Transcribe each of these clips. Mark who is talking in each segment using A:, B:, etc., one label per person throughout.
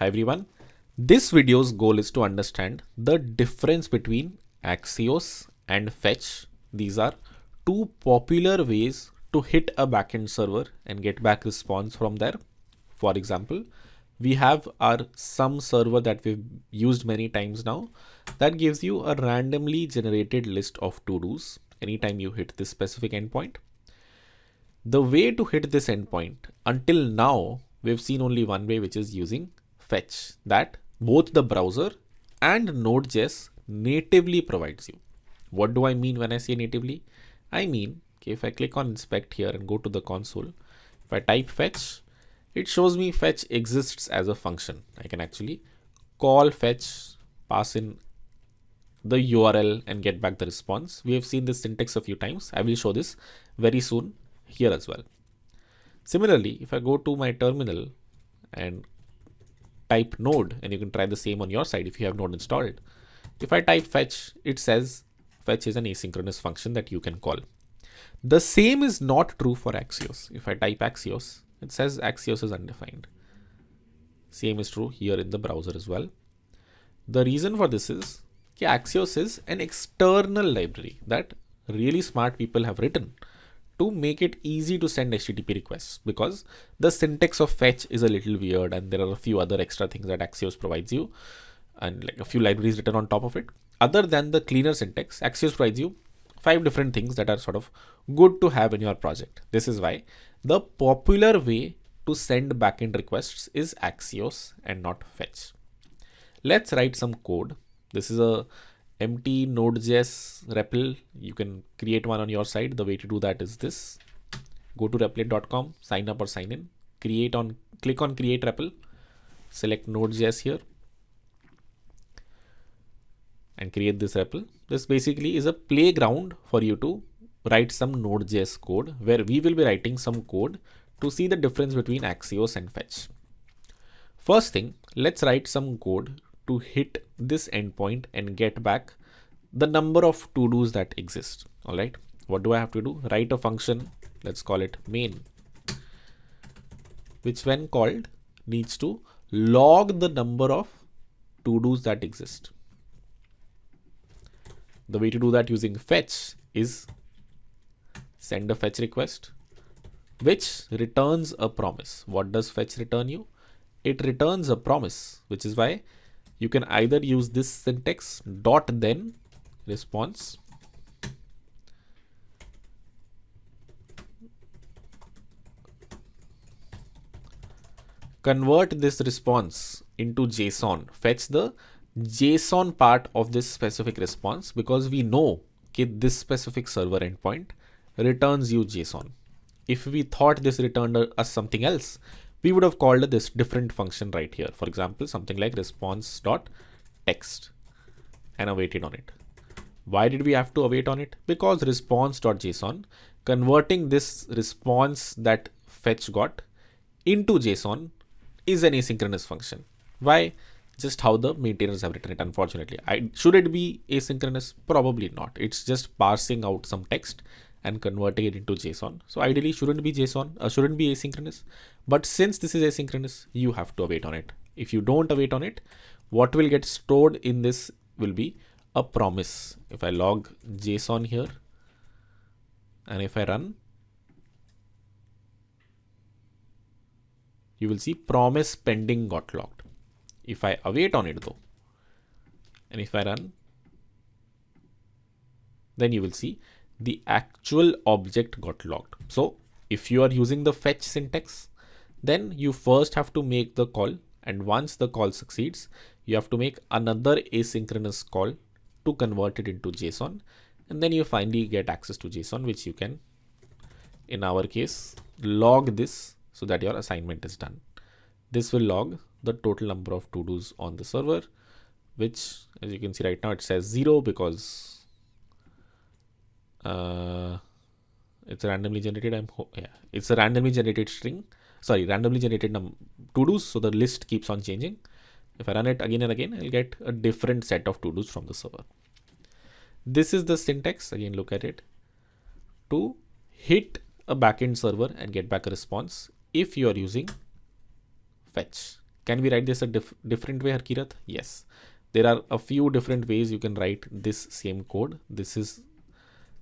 A: Hi everyone. This video's goal is to understand the difference between Axios and Fetch. These are two popular ways to hit a backend server and get back response from there. For example, we have our sum server that we've used many times now that gives you a randomly generated list of to-dos anytime you hit this specific endpoint. The way to hit this endpoint until now, we've seen only one way, which is using fetch, that both the browser and Node.js natively provides you. What do I mean when I say natively? I mean, if I click on inspect here and go to the console, if I type fetch, it shows me fetch exists as a function. I can actually call fetch, pass in the URL and get back the response. We have seen this syntax a few times. I will show this very soon here as well. Similarly, if I go to my terminal and type node, and you can try the same on your side if you have node installed. If I type fetch, it says fetch is an asynchronous function that you can call. The same is not true for Axios. If I type Axios, it says Axios is undefined. Same is true here in the browser as well. The reason for this is Axios is an external library that really smart people have written to make it easy to send HTTP requests, because the syntax of fetch is a little weird and there are a few other extra things that Axios provides you and like a few libraries written on top of it. Other than the cleaner syntax, Axios provides you 5 different things that are sort of good to have in your project. This is why the popular way to send backend requests is Axios and not fetch. Let's write some code. This is a empty Node.js REPL. You can create one on your side. The way to do that is this. Go to replit.com, sign up or sign in, click on create REPL, select Node.js here and create this REPL. This basically is a playground for you to write some Node.js code, where we will be writing some code to see the difference between Axios and fetch. First thing, let's write some code to hit this endpoint and get back the number of to-dos that exist. All right. What do I have to do? Write a function. Let's call it main, which when called needs to log the number of to-dos that exist. The way to do that using fetch is send a fetch request, which returns a promise. What does fetch return you? It returns a promise, which is why you can either use this syntax dot then response, convert this response into JSON, fetch the JSON part of this specific response, because we know that this specific server endpoint returns you JSON. If we thought this returned us something else, we would have called this different function right here. For example, something like response.text and awaited on it. Why did we have to await on it? Because response.json, converting this response that fetch got into JSON is an asynchronous function. Why? Just how the maintainers have written it, unfortunately. Should it be asynchronous? Probably not. It's just parsing out some text and converting it into JSON. So ideally shouldn't be asynchronous. But since this is asynchronous, you have to await on it. If you don't await on it, what will get stored in this will be a promise. If I log JSON here and if I run, you will see promise pending got logged. If I await on it though, and if I run, then you will see the actual object got logged. So if you are using the fetch syntax, then you first have to make the call, and once the call succeeds, you have to make another asynchronous call to convert it into JSON, and then you finally get access to JSON, which you can, in our case, log this so that your assignment is done. This will log the total number of to-dos on the server, which, as you can see right now, it says 0 because it's randomly generated. It's a randomly generated string. Sorry, randomly generated to-dos. So the list keeps on changing. If I run it again and again, I'll get a different set of to-dos from the server. This is the syntax. Again, look at it. To hit a backend server and get back a response if you are using fetch. Can we write this a different way, Harkirat? Yes. There are a few different ways you can write this same code. This is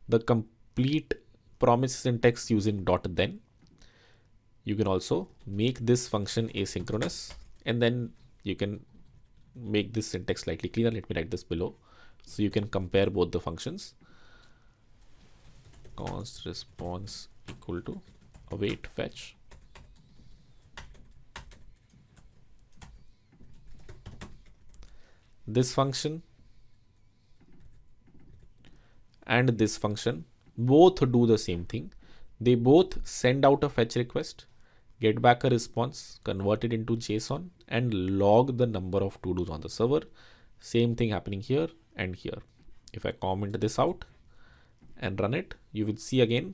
A: the complete promise syntax using .then. You can also make this function asynchronous, and then you can make this syntax slightly cleaner. Let me write this below so you can compare both the functions. Const response equal to await fetch. This function and this function both do the same thing. They both send out a fetch request, get back a response, convert it into JSON, and log the number of to-dos on the server. Same thing happening here and here. If I comment this out and run it, you will see again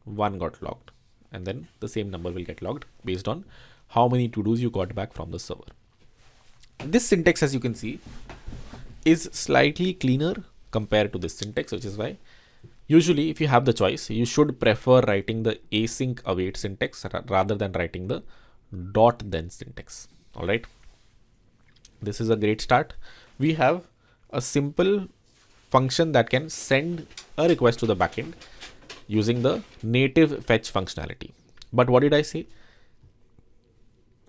A: one got logged, and then the same number will get logged based on how many to-dos you got back from the server. This syntax, as you can see, is slightly cleaner compared to this syntax, which is why usually if you have the choice, you should prefer writing the async await syntax rather than writing the .then syntax. All right. This is a great start. We have a simple function that can send a request to the backend using the native fetch functionality. But what did I say?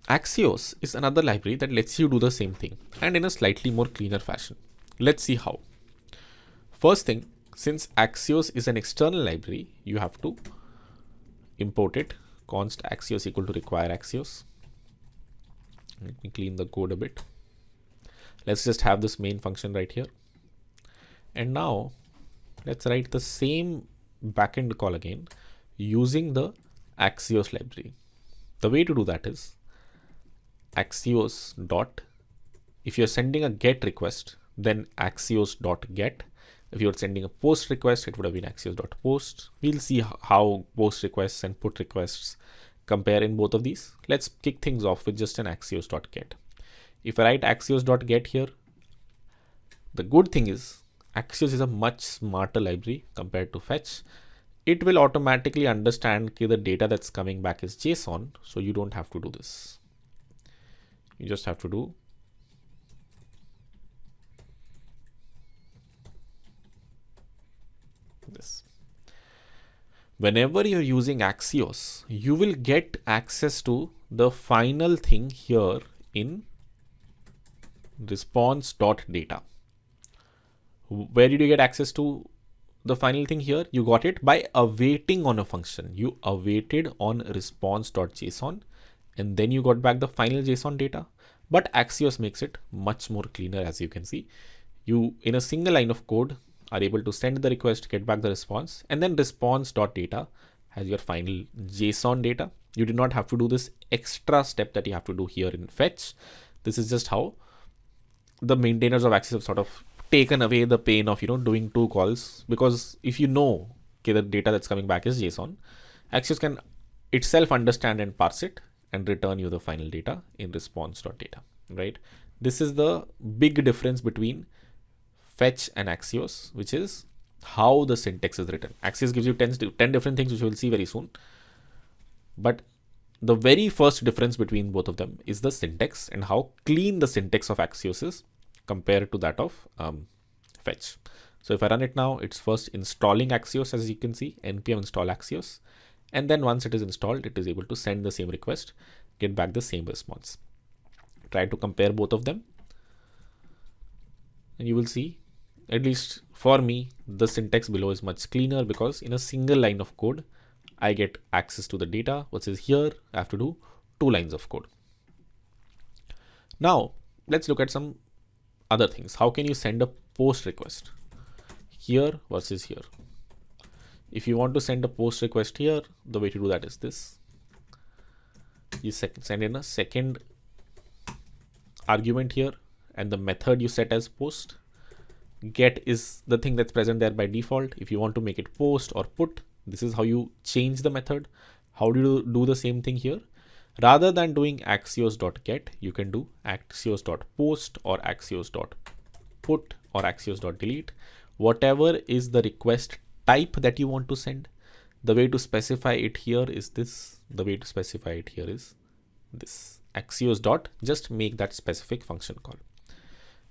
A: Axios is another library that lets you do the same thing and in a slightly more cleaner fashion. Let's see how. First thing, since Axios is an external library, you have to import it. Const Axios equal to require Axios. Let me clean the code a bit. Let's just have this main function right here. And now let's write the same backend call again using the Axios library. The way to do that is Axios dot, if you're sending a get request, then Axios dot get. If you're sending a post request, it would have been Axios dot post. We'll see how post requests and put requests compare in both of these. Let's kick things off with just an Axios dot get. If I write Axios dot get here, the good thing is Axios is a much smarter library compared to fetch. It will automatically understand the data that's coming back is JSON, so you don't have to do this. You just have to do this. Whenever you're using Axios, you will get access to the final thing here in response.data. Where did you get access to the final thing here? You got it by awaiting on a function. You awaited on response.json and then you got back the final JSON data. But Axios makes it much more cleaner, as you can see. You, in a single line of code, are able to send the request, get back the response, and then response.data has your final JSON data. You do not have to do this extra step that you have to do here in fetch. This is just how the maintainers of Axios have sort of taken away the pain of, doing two calls, because if you know the data that's coming back is JSON, Axios can itself understand and parse it and return you the final data in response.data, right? This is the big difference between fetch and Axios, which is how the syntax is written. Axios gives you 10 different things, which we'll see very soon. But the very first difference between both of them is the syntax and how clean the syntax of Axios is compared to that of fetch. So if I run it now, it's first installing Axios, as you can see, npm install Axios. And then once it is installed, it is able to send the same request, get back the same response. Try to compare both of them. And you will see, at least for me, the syntax below is much cleaner because in a single line of code, I get access to the data, versus here, I have to do 2 lines of code. Now, let's look at some other things. How can you send a post request here versus here? If you want to send a post request here, the way to do that is this. You send in a second argument here, and the method you set as post. Get is the thing that's present there by default. If you want to make it post or put, this is how you change the method. How do you do the same thing here? Rather than doing axios.get, you can do axios.post or axios.put or axios.delete. Whatever is the request type that you want to send. The way to specify it here is this. The way to specify it here is this Axios dot, just make that specific function call.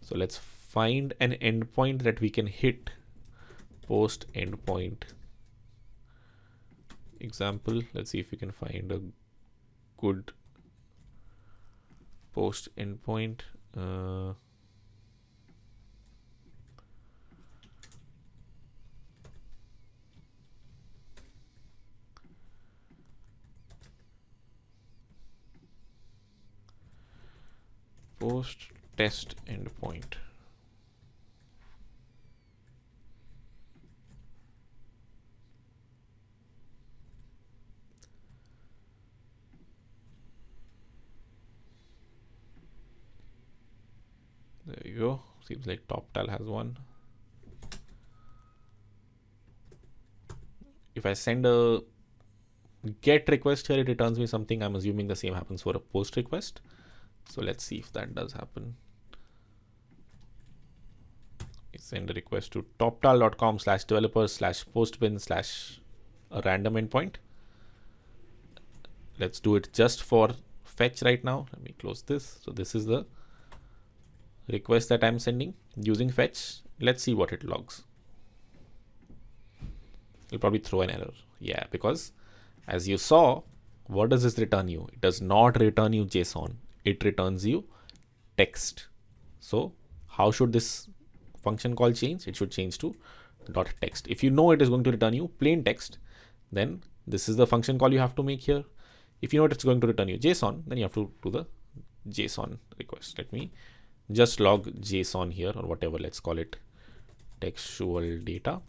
A: So let's find an endpoint that we can hit. Post endpoint example. Let's see if we can find a good post endpoint. Post test endpoint. There you go. Seems like TopTal has one. If I send a get request here, it returns me something. I'm assuming the same happens for a post request. So let's see if that does happen. Send a request to toptal.com/developers/postbin/ a random endpoint. Let's do it just for fetch right now. Let me close this. So this is the request that I'm sending using fetch. Let's see what it logs. It'll probably throw an error. Yeah, because as you saw, what does this return you? It does not return you JSON. It returns you text. So how should this function call change? It should change to .text. If you know it is going to return you plain text, then this is the function call you have to make here. If you know it's going to return you JSON, then you have to do the JSON request. Let me just log JSON here, or whatever, let's call it textual data.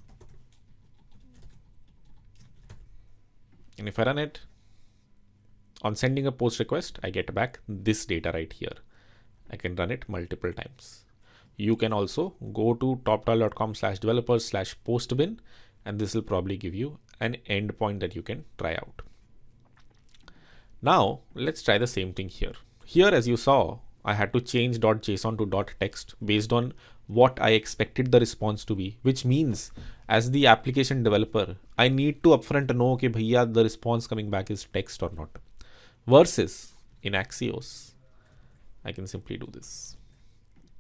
A: And if I run it, on sending a post request, I get back this data right here. I can run it multiple times. You can also go to toptal.com/developers/postbin, and this will probably give you an endpoint that you can try out. Now let's try the same thing here. Here, as you saw, I had to change .json to .text based on what I expected the response to be, which means as the application developer, I need to upfront know कि भैया the response coming back is text or not. Versus in Axios, I can simply do this.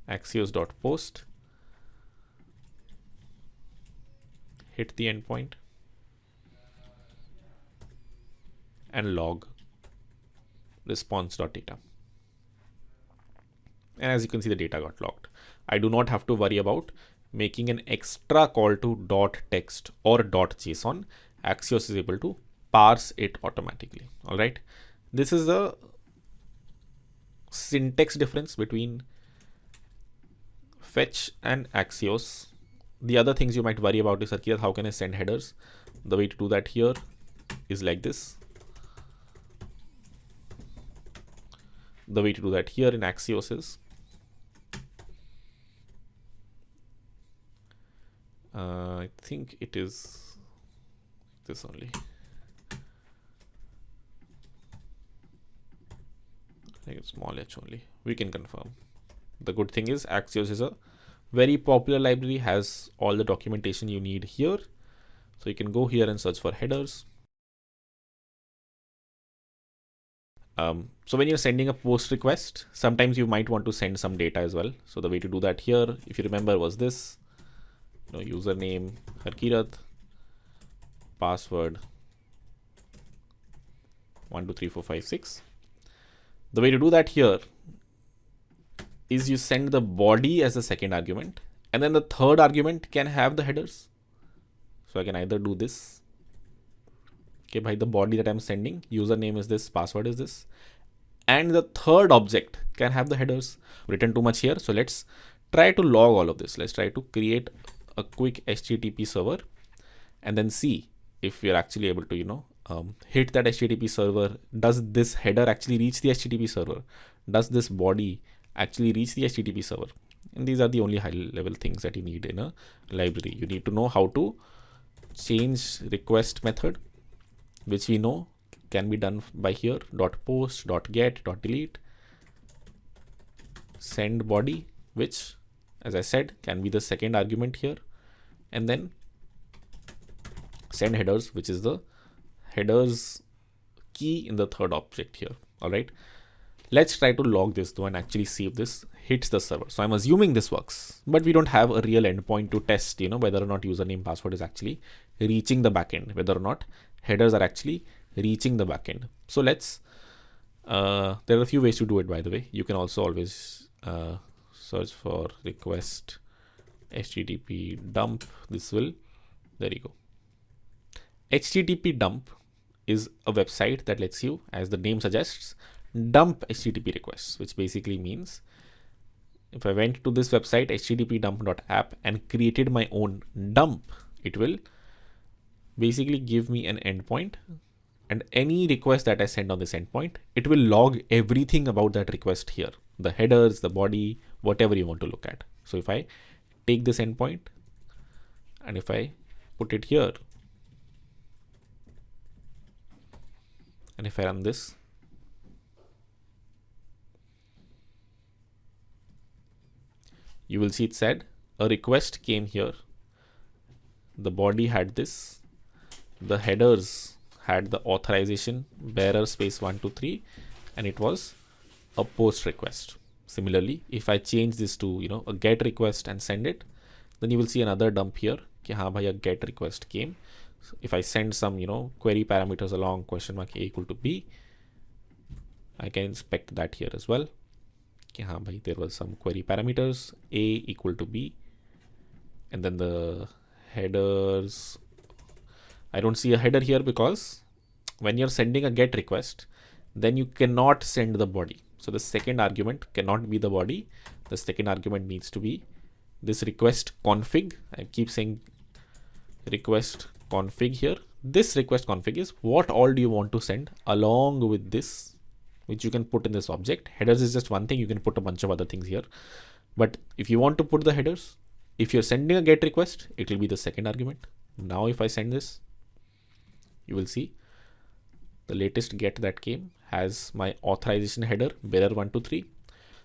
A: Axios.post, hit the endpoint, and log response.data. And as you can see, the data got logged. I do not have to worry about making an extra call to .text or .json. Axios is able to parse it automatically. All right. This is the syntax difference between fetch and Axios. The other things you might worry about is, how can I send headers? The way to do that here is like this. The way to do that here in Axios is I think it is this only. I think it's small h only. We can confirm. The good thing is Axios is a very popular library, has all the documentation you need here. So you can go here and search for headers. So when you're sending a post request, sometimes you might want to send some data as well. So the way to do that here, if you remember, was this. Username Harkirat, password 123456. The way to do that here is you send the body as the second argument, and then the third argument can have the headers. So I can either do this. Okay, by the body that I'm sending, username is this, password is this, and the third object can have the headers. Written too much here, so let's try to log all of this. Let's try to create a quick HTTP server and then see if we are actually able to, hit that HTTP server. Does this header actually reach the HTTP server? Does this body actually reach the HTTP server? And these are the only high level things that you need in a library. You need to know how to change request method, which we know can be done by here. .post, .get, .delete, send body, which, as I said, can be the second argument here, and then send headers, which is the headers key in the third object here. All right. Let's try to log this though and actually see if this hits the server. So I'm assuming this works, but we don't have a real endpoint to test, whether or not username password is actually reaching the backend, whether or not headers are actually reaching the backend. So let's, there are a few ways to do it, by the way. You can also always search for request HTTP dump. There you go. HTTP dump is a website that lets you, as the name suggests, dump HTTP requests, which basically means if I went to this website http://dump.app and created my own dump, it will basically give me an endpoint, and any request that I send on this endpoint, it will log everything about that request here, the headers, the body, whatever you want to look at. So if I take this endpoint and if I put it here and if I run this, you will see it said a request came here. The body had this, the headers had the authorization bearer space 123, and it was a post request. Similarly, if I change this to a get request and send it, then you will see another dump here. Ki haan bhai, a get request came. So if I send some query parameters along $A = B, I can inspect that here as well. Ki haan bhai, there was some query parameters A = B, and then the headers. I don't see a header here because when you're sending a get request, then you cannot send the body. So the second argument cannot be the body. The second argument needs to be this request config. I keep saying request config here. This request config is what all do you want to send along with this, which you can put in this object. Headers is just one thing. You can put a bunch of other things here. But if you want to put the headers, if you're sending a get request, it will be the second argument. Now, if I send this, you will see the latest get that came has my authorization header bearer 123.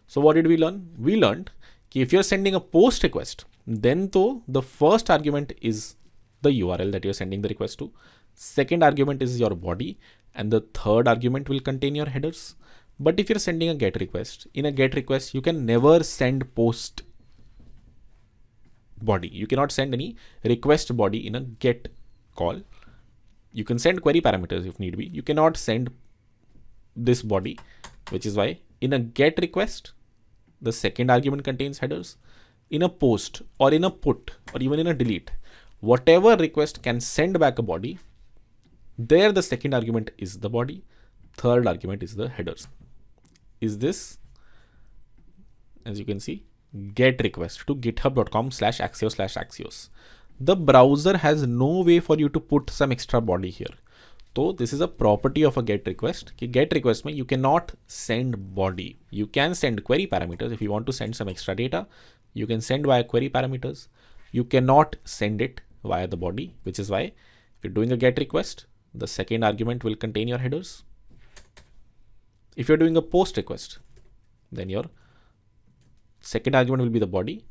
A: So what did we learn? We learned that if you're sending a post request, then though the first argument is the URL that you're sending the request to, second argument is your body, and the third argument will contain your headers. But if you're sending a get request, in a get request, you can never send post body. You cannot send any request body in a get call. You can send query parameters if need be. You cannot send this body, which is why in a get request, the second argument contains headers. In a post or in a put or even in a delete, whatever request can send back a body, there the second argument is the body, third argument is the headers. Is this, as you can see, get request to github.com/axios/axios. The browser has no way for you to put some extra body here. So this is a property of a get request. Get request means you cannot send body. You can send query parameters. If you want to send some extra data, you can send via query parameters. You cannot send it via the body, which is why if you're doing a get request, the second argument will contain your headers. If you're doing a post request, then your second argument will be the body,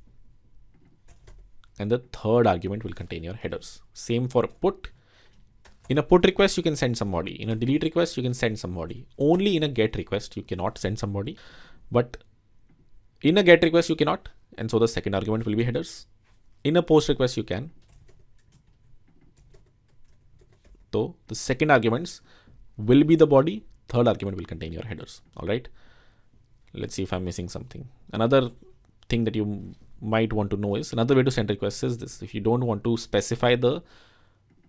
A: and the third argument will contain your headers. Same for put. In a put request, you can send some body. In a delete request, you can send some body. Only in a get request, you cannot send somebody. But in a get request, you cannot. And so the second argument will be headers. In a post request, you can. So the second arguments will be the body. Third argument will contain your headers. All right. Let's see if I'm missing something. Another thing that you might want to know is another way to send requests is this. If you don't want to specify the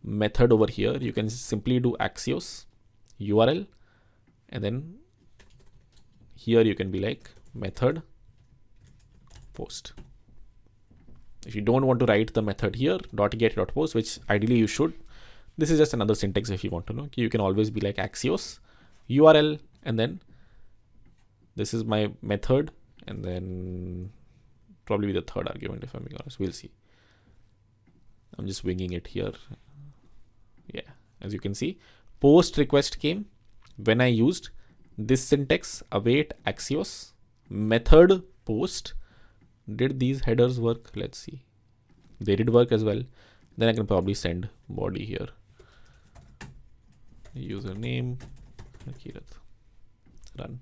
A: method over here, you can simply do Axios URL, and then here you can be like method post. If you don't want to write the method here, .get.post, which ideally you should, this is just another syntax if you want to know. You can always be like Axios URL, and then this is my method, and then probably the third argument if I'm being honest. We'll see. I'm just winging it here. Yeah, as you can see, post request came when I used this syntax await Axios method post. Did these headers work? Let's see. They did work as well. Then I can probably send body here. Username Kirat. Run.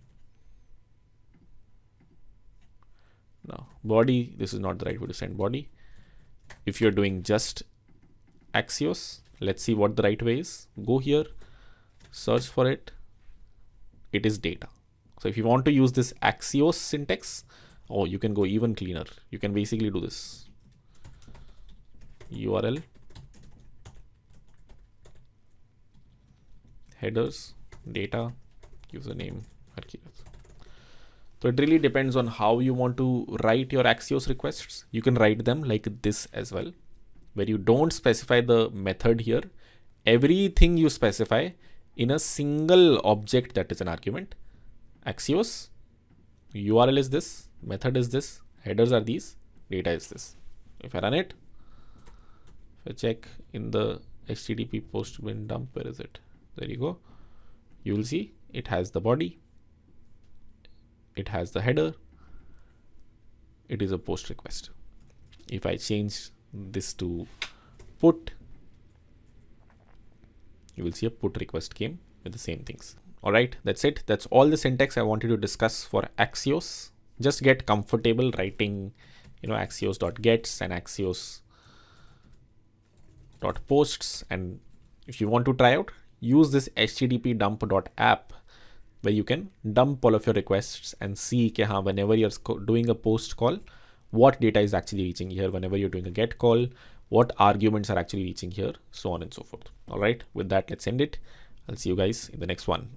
A: body, this is not the right way to send body. If you're doing just Axios, let's see what the right way is. Go here, search for it. It is data. So if you want to use this Axios syntax, oh, you can go even cleaner. You can basically do this. URL, headers, data, username, Hercules. So it really depends on how you want to write your Axios requests. You can write them like this as well, where you don't specify the method here. Everything you specify in a single object that is an argument. Axios, URL is this, method is this, headers are these, data is this. If I run it, if I check in the HTTP post bin dump, where is it? There you go. You will see it has the body, it has the header, it is a post request. If I change this to put, you will see a put request came with the same things. All right, that's it. That's all the syntax I wanted to discuss for Axios. Just get comfortable writing, axios.gets and axios.posts. And if you want to try out, use this http dump.app where you can dump all of your requests and see whenever you're doing a post call, what data is actually reaching here. Whenever you're doing a get call, what arguments are actually reaching here, so on and so forth. All right, with that, let's end it. I'll see you guys in the next one.